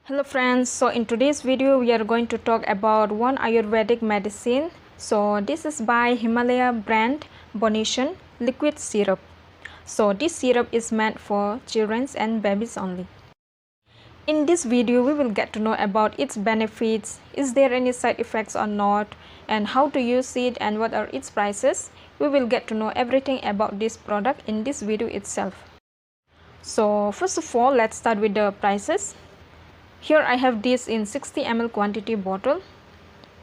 Hello friends, so in today's video we are going to talk about one Ayurvedic medicine. So this is by Himalaya brand Bonnisan liquid syrup. So this syrup is meant for children and babies only. In this video we will get to know about its benefits, is there any side effects or not, and how to use it and what are its prices. We will get to know everything about this product in this video itself. So first of all, let's start with the prices. Here I have this in 60 ml quantity bottle,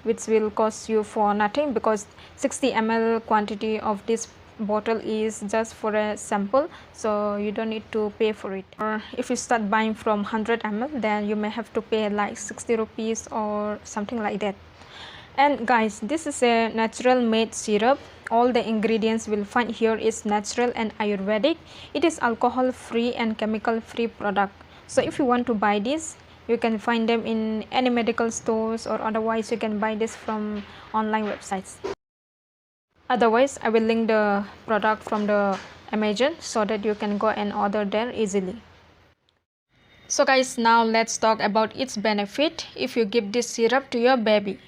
which will cost you for nothing because 60 ml quantity of this bottle is just for a sample, so you don't need to pay for it. Or if you start buying from 100 ml, then you may have to pay like 60 rupees or something like that. And guys, this is a natural made syrup. All the ingredients will find here is natural and Ayurvedic. It is alcohol free and chemical free product. So if you want to buy this, you can find them in any medical stores, or otherwise you can buy this from online websites. Otherwise I will link the product from the Amazon so that you can go and order there easily. So guys, now let's talk about its benefit if you give this syrup to your baby.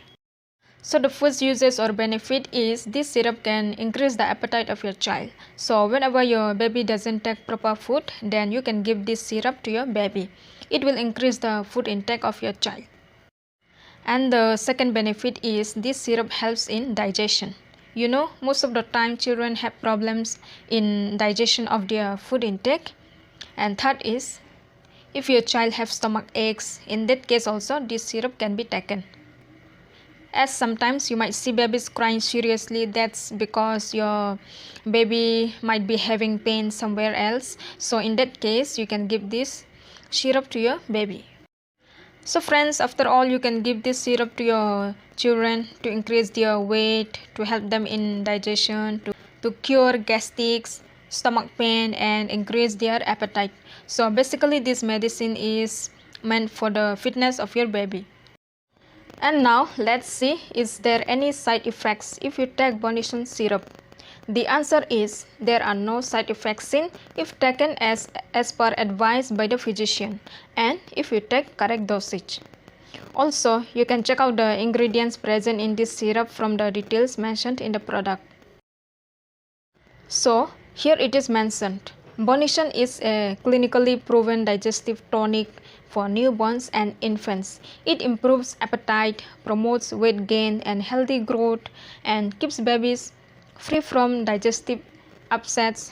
So the first uses or benefit is this syrup can increase the appetite of your child. So whenever your baby doesn't take proper food, then you can give this syrup to your baby. It will increase the food intake of your child. And the second benefit is this syrup helps in digestion. You know, most of the time children have problems in digestion of their food intake. And third is, if your child has stomach aches, in that case also this syrup can be taken. As sometimes you might see babies crying seriously, that's because your baby might be having pain somewhere else. So in that case, you can give this syrup to your baby. So friends, after all, you can give this syrup to your children to increase their weight, to help them in digestion, to cure gastrics, stomach pain, and increase their appetite. So basically this medicine is meant for the fitness of your baby. And now let's see, is there any side effects if you take Bonnisan syrup? The answer is there are no side effects seen if taken as per advice by the physician and if you take correct dosage. Also, you can check out the ingredients present in this syrup from the details mentioned in the product. So here it is mentioned. Bonnisan is a clinically proven digestive tonic for newborns and infants. It improves appetite, promotes weight gain and healthy growth, and keeps babies free from digestive upsets,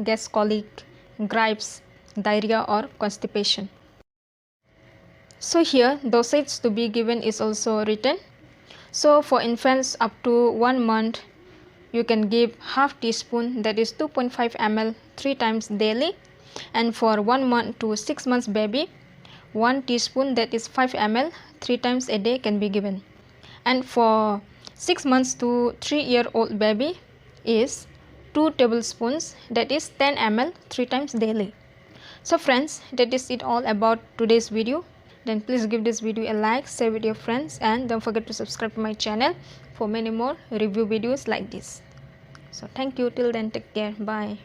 gas, colic, gripes, diarrhea or constipation. So here dosage to be given is also written. So for infants up to 1 month, you can give half teaspoon, that is 2.5 ml 3 times daily, and for 1 month to 6 months baby, 1 teaspoon, that is 5 ml 3 times a day can be given, and for 6 months to 3-year-old baby is 2 tablespoons, that is 10 ml 3 times daily. So friends, that is it all about today's video. Then please give this video a like, share with your friends, and don't forget to subscribe to my channel for many more review videos like this. So thank you, till then, take care, bye.